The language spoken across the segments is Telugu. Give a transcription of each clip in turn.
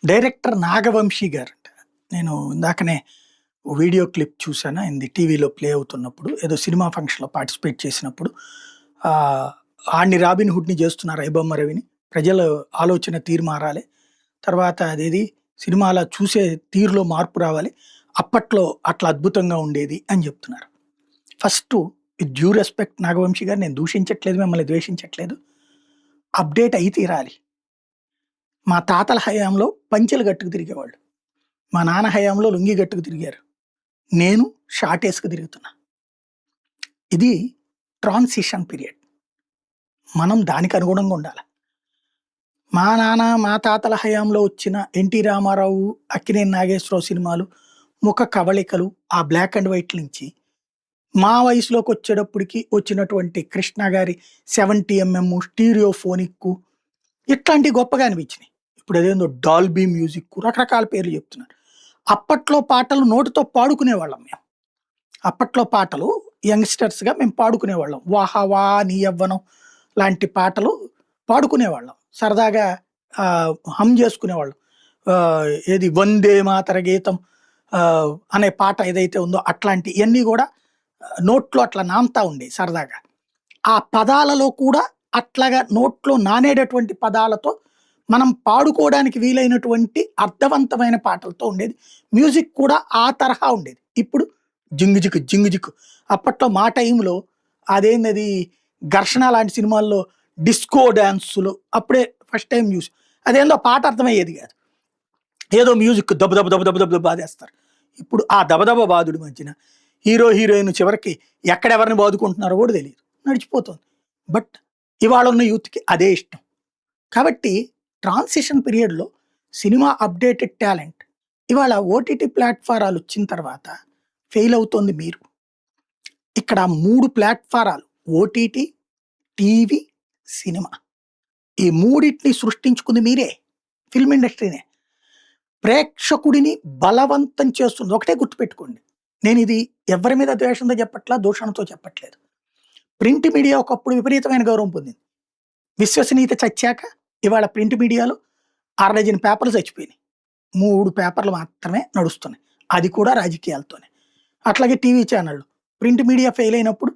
డైరెక్టర్ నాగవంశీ గారంట. నేను ఇందాకనే వీడియో క్లిప్ చూసాను. ఆయనది టీవీలో ప్లే అవుతున్నప్పుడు. ఏదో సినిమా ఫంక్షన్‌లో పార్టిసిపేట్ చేసినప్పుడు ఆహ్, ఆడిని రాబిన్ హుడ్‌ని చేస్తున్నారు 'ఐబొమ్మ రవిని.' ప్రజల ఆలోచన తీరు మారాలి. తర్వాత అదేది సినిమాల చూసే తీరులో మార్పు రావాలి. అప్పట్లో అట్లా అద్భుతంగా ఉండేది అని చెప్తున్నారు. First with due respect Nagavamsi గారు, నేను దూషించట్లేదు, మిమ్మల్ని ద్వేషించట్లేదు. అప్‌డేట్ అయి తీరాలి. మా తాతల హయాంలో పంచెలు గట్టుకు తిరిగేవాళ్ళు. మా నాన్న హయాంలో లుంగీ గట్టుకు తిరిగారు. నేను షార్టేసుకు తిరుగుతున్నా. ఇది ట్రాన్సిషన్ పీరియడ్. మనం దానికి అనుగుణంగా ఉండాల. మా నాన్న, మా తాతల హయాంలో వచ్చిన 'ఎన్టీ రామారావు', 'అక్కినేని నాగేశ్వరరావు' సినిమాలు, ముఖ కవళికలు, ఆ బ్లాక్ అండ్ వైట్ నుంచి మా వయసులోకొచ్చేటప్పటికి వచ్చినటువంటి 'కృష్ణ' గారి 70 ఎంఎం స్టీరియోఫోనిక్కు ఇట్లాంటివి గొప్పగా అనిపించినాయి. ఇప్పుడు అదేందో డాల్బీ మ్యూజిక్కు రకరకాల పేర్లు చెప్తున్నారు. అప్పట్లో పాటలు నోటితో పాడుకునేవాళ్ళం మేము. అప్పట్లో పాటలు యంగ్‌స్టర్స్‌గా మేము పాడుకునేవాళ్ళం. 'వాహా వా నీ యవ్వనం' లాంటి పాటలు పాడుకునేవాళ్ళం. సరదాగా హమ్ చేసుకునేవాళ్ళం. ఏది 'వందే మాతర గీతం' అనే పాట ఏదైతే ఉందో అట్లాంటియన్నీ గూడా నోట్లో అట్లా నానుతా ఉండేయి సరదాగా. ఆ పదాలలో కూడా అట్లాగా నోట్లో నానేటటువంటి పదాలతో మనం పాడుకోవడానికి వీలైనటువంటి అర్థవంతమైన పాటలతో ఉండేది. మ్యూజిక్ కూడా ఆ తరహా ఉండేది. ఇప్పుడు జింగు జిక్కు. అప్పట్లో మా టైంలో అదేందది 'ఘర్షణ' లాంటి సినిమాల్లో డిస్కో డాన్సులు అప్పుడే ఫస్ట్ టైమ్ చూసా. అదేందో పాట అర్థమయ్యేది కాదు. ఏదో మ్యూజిక్ దబ దబ దబ దబ దబ బాదేస్తారు. ఇప్పుడు ఆ దబదబ బాదుడి మధ్యన హీరో, హీరోయిన్ చివరికి ఎక్కడెవరిని బాదుకుంటున్నారో కూడా తెలీదు. నడిచిపోతుంది. బట్ ఇవాళ ఉన్న యూత్‌కి అదే ఇష్టం. కాబట్టి ట్రాన్సిషన్ పీరియడ్‌లో సినిమా అప్‌డేటెడ్ టాలెంట్ ఇవాళ ఓటీటీ ప్లాట్‌ఫారాలు వచ్చిన తర్వాత ఫెయిల్ అవుతోంది మీరు. ఇక్కడ 3 ప్లాట్‌ఫారాలు ఓటీటీ, టీవీ, సినిమా. ఈ మూడిటిని సృష్టించుకుంది మీరే. ఫిల్మ్ ఇండస్ట్రీనే. ప్రేక్షకుడిని బలవంతం చేస్తుంది. ఒకటే గుర్తుపెట్టుకోండి. నేనిది ఎవ్వరి మీద ద్వేషంతో చెప్పట్లా, దూషణతో చెప్పట్లేదు. ప్రింట్ మీడియా ఒకప్పుడు విపరీతమైన గౌరవం పొందింది. విశ్వసనీయత చచ్చాక ఇవాళ ప్రింట్ మీడియాలో అరడజను పేపర్లు చచ్చిపోయినాయి. 3 పేపర్లు మాత్రమే నడుస్తున్నాయి. అది కూడా రాజకీయాలతోనే. అట్లాగే టీవీ ఛానళ్ళు. ప్రింట్ మీడియా ఫెయిల్ అయినప్పుడు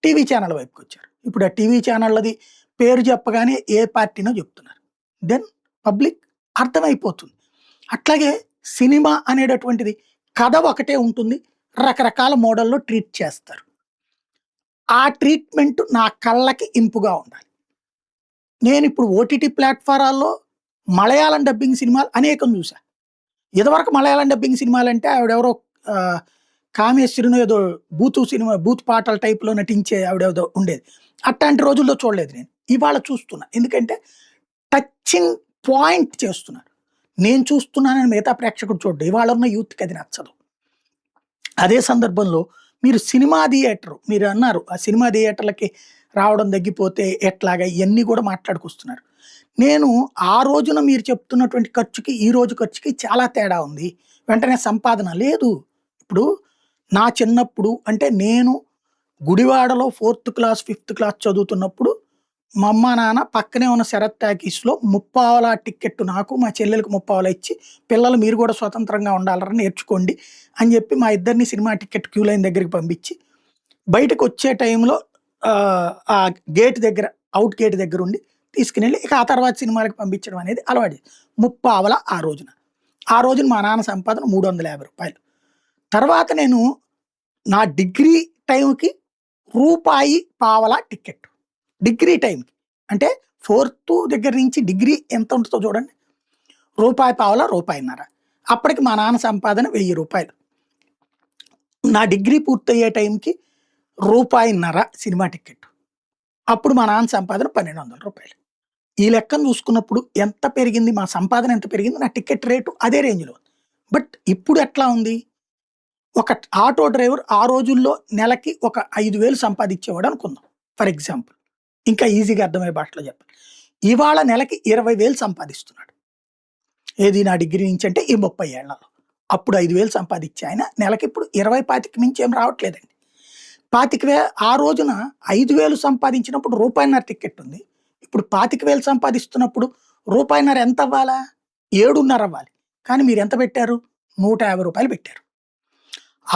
టీవీ ఛానళ్ళ వైపుకొచ్చారు. ఇప్పుడు ఆ టీవీ ఛానళ్ళది పేరు చెప్పగానే ఏ పార్టీనో చెప్తున్నారు. దెన్ పబ్లిక్ అర్థమైపోతుంది. అట్లాగే సినిమా అనేటటువంటిది కథ ఒకటే ఉంటుంది. రకరకాల మోడల్‌లో ట్రీట్ చేస్తారు. ఆ ట్రీట్‌మెంట్ నా కళ్ళకి ఇంపుగా ఉండాలి. నేనిప్పుడు ఓటీటీ ప్లాట్‌ఫారాల్లో మలయాళం డబ్బింగ్ సినిమాలు అనేకం చూసా. ఇదివరకు మలయాళం డబ్బింగ్ సినిమాలంటే ఆవిడెవరో ఆహ్, కామేశ్వరినో ఏదో బూత్ పాటల టైప్‌లో నటించే ఆవిడేదో ఉండేది. అట్టాంటి రోజుల్లో చూడలేదు నేను. ఇవాళ చూస్తున్నా. ఎందుకంటే టచింగ్ పాయింట్ చేస్తున్నారు. నేను చూస్తున్నానని మిగతా ప్రేక్షకుడు చూడడు. ఇవాళ ఉన్న యూత్‌కి అది నచ్చదు. అదే సందర్భంలో మీరు సినిమా థియేటరు మీరన్నారు. ఆ సినిమా థియేటర్‌లకి రావడం తగ్గిపోతే ఎట్లాగా ఇయన్నీ గూడా మాట్లాడుకొస్తున్నారు. నేను ఆ రోజున మీరు చెప్తున్నటువంటి ఖర్చుకి, ఈ రోజు ఖర్చుకి చాలా తేడా ఉంది. వెంటనే సంపాదన లేదు. ఇప్పుడు నా చిన్నప్పుడు అంటే నేను గుడివాడలో 4థ్ క్లాస్, 5థ్ క్లాస్ చదువుతున్నప్పుడు మా అమ్మ, నాన్న పక్కనే ఉన్న శరత్ టాకీస్‌లో ముప్పావలా టికెట్ నాకు, మా చెల్లెలికి ముప్పావలా ఇచ్చి, పిల్లలు మీరు గూడా స్వతంత్రంగా ఉండాలిరా నేర్చుకోండి అని జెప్పి మా ఇద్దరిని సినిమా టికెట్ క్యూ లైన్ దగ్గరికి పంపించి, బయటకొచ్చే టైంలో ఆ గేట్ దగ్గర ఔట్ గేట్ దగ్గరుండి తీసుకొనెళ్ళి ఇక ఆ తర్వాత సినిమాలకి పంపించడం అనేది అలవాటు. ముప్పావలా ఆ రోజున. ఆ రోజున మా నాన్న సంపాదన రూ. 350. తర్వాత నేను నా డిగ్రీ టైంకి రూపాయి పావలా టికెట్. డిగ్రీ టైంకి. అంటే ఫోర్త్ దగ్గర నుంచి డిగ్రీ ఎంత ఉంటుందో చూడండి. రూపాయి పావలా, రూపాయిన్నర. అప్పటికి మా నాన్న సంపాదన రూ. 1000. నా డిగ్రీ పూర్తయ్యే టైంకి రూపాయిన్నర సినిమా టికెట్. అప్పుడు మా నాన్న సంపాదన రూ. 1200. ఈ లెక్కను చూసుకున్నప్పుడు ఎంత పెరిగింది, మా సంపాదన ఎంత పెరిగింది, నా టికెట్ రేటు అదే రేంజ్‌లో ఉంది. బట్ ఇప్పుడు ఎట్లా ఉంది? ఒక ఆటో డ్రైవర్ ఆ రోజుల్లో నెలకి ఒక 5000 సంపాదించేవాడు అనుకుందాం. For example. ఇంకా ఈజీగా అర్థమయ్యే భాషలో చెప్పాలి. ఇవాళ నెలకి 20,000 సంపాదిస్తున్నాడు. ఏది నా డిగ్రీ నుంచి అంటే ఈ 30 ఏళ్లలో. అప్పుడు 5,000 సంపాదించే ఆయన నెలకిప్పుడు 20, 25కి మించి ఏం రావట్లేదండి. 25,000 ఆ రోజున 5,000 సంపాదించినప్పుడు రూపాయిన్నర టికెట్ ఉంది. ఇప్పుడు 25,000 సంపాదిస్తున్నప్పుడు రూపాయిన్నర ఎంత అవ్వాలా? 7:30 అవ్వాలి. కానీ మీరెంత పెట్టారు? రూ. 150 పెట్టారు.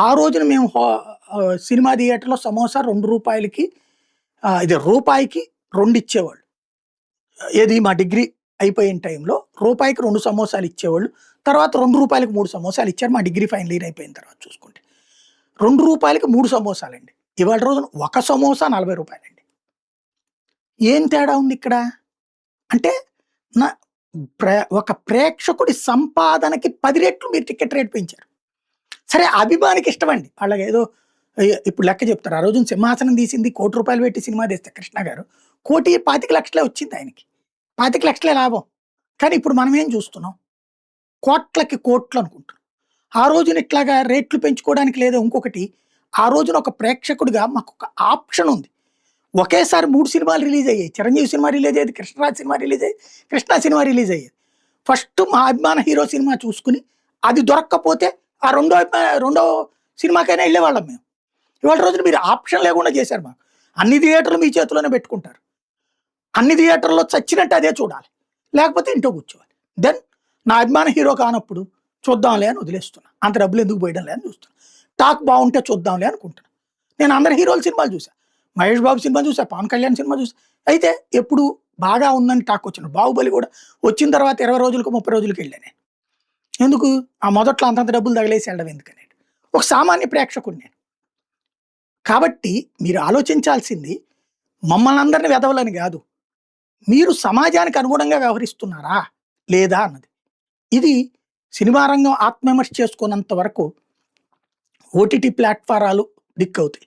ఆ రోజున మేము సినిమా థియేటర్‌లో సమోసా రూ. 2కి ఇది రూపాయికి 2 ఇచ్చేవాళ్ళు. ఏది మా డిగ్రీ అయిపోయిన టైంలో రూపాయికి 2 సమోసాలు ఇచ్చేవాళ్ళు. తర్వాత రూ. 2కి 3 సమోసాలు ఇచ్చారు. మా డిగ్రీ ఫైనల్ ఇయర్ అయిపోయిన తర్వాత చూసుకుంటే. రూ. 2కి 3 సమోసాలండి. ఇవాళ రోజున ఒక సమోసా రూ. 40 అండి. ఏం తేడా ఉంది ఇక్కడ? అంటే నా ఒక ప్రేక్షకుడి సంపాదనకి 10 రెట్లు మీరు టికెట్ రేట్ పెంచారు. సరే అభిమానికి ఇష్టమండి. వాళ్ళకేదో ఇప్పుడు లెక్క చెప్తారు. ఆ రోజున సింహాసనం తీసింది రూ. 1,00,00,000 పెట్టి సినిమా తీస్తే కృష్ణ గారు 1,25,00,000 వచ్చింది ఆయనకి. 25,00,000 లాభం. కానీ ఇప్పుడు మనం ఏం చూస్తున్నాం? కోట్లకి కోట్లు అనుకుంటున్నాం. ఆ రోజున ఇట్లాగా రేట్లు పెంచుకోవడానికి లేదా ఇంకొకటి, ఆ రోజున ఒక ప్రేక్షకుడిగా మాకొక ఆప్షన్ ఉంది. ఒకేసారి 3 సినిమాలు రిలీజ్ అయ్యాయి. చిరంజీవి సినిమా రిలీజ్ అయ్యేది, కృష్ణరాజ్ సినిమా రిలీజ్ అయ్యేది, కృష్ణ సినిమా రిలీజ్ అయ్యేది. ఫస్ట్ మా అభిమాన హీరో సినిమా చూసుకొని అది దొరక్కపోతే ఆ రెండో సినిమాకైనా వెళ్ళేవాళ్ళం మేము. ఇవాళ రోజున మీరు ఆప్షన్ లేకుండా చేశారు మాకు. అన్ని థియేటర్లు మీ చేతిలోనే పెట్టుకుంటారు. అన్ని థియేటర్‌లో చచ్చినట్టు అదే చూడాలి. లేకపోతే ఇంట్లో కూర్చోవాలి. దెన్ నా అభిమాన హీరో కానప్పుడు చూద్దాంలే అని వదిలేస్తున్నా. అంత డబ్బులు ఎందుకు పోయడంలే అని చూస్తున్నా. టాక్ బాగుంటే చూద్దాంలే అనుకుంటున్నా. నేను అందరి హీరోల సినిమాలు చూసా. మహేష్ బాబు సినిమా చూసా, పవన్ కళ్యాణ్ సినిమా చూసా. అయితే ఎప్పుడు బాగా ఉందని టాక్ వచ్చింది. బాహుబలి కూడా వచ్చిన తర్వాత 20 రోజులకు 30 రోజులకి వెళ్ళా నేను. ఎందుకు? ఆ మొదట్లో అంతంత డబ్బులు తగిలేసి వెళ్ళడం ఎందుకని. ఒక సామాన్య ప్రేక్షకుడిని నేను. కాబట్టి మీరు ఆలోచించాల్సింది మమ్మల్ని అందరిని వెధవలని కాదు. మీరు సమాజానికి అనుగుణంగా వ్యవహరిస్తున్నారా? లేదా అన్నది. ఇది సినిమా రంగం ఆత్మవిమర్శ చేసుకున్నంత వరకు ఓటీటీ ప్లాట్‌ఫారాలు దిక్కవుతాయి.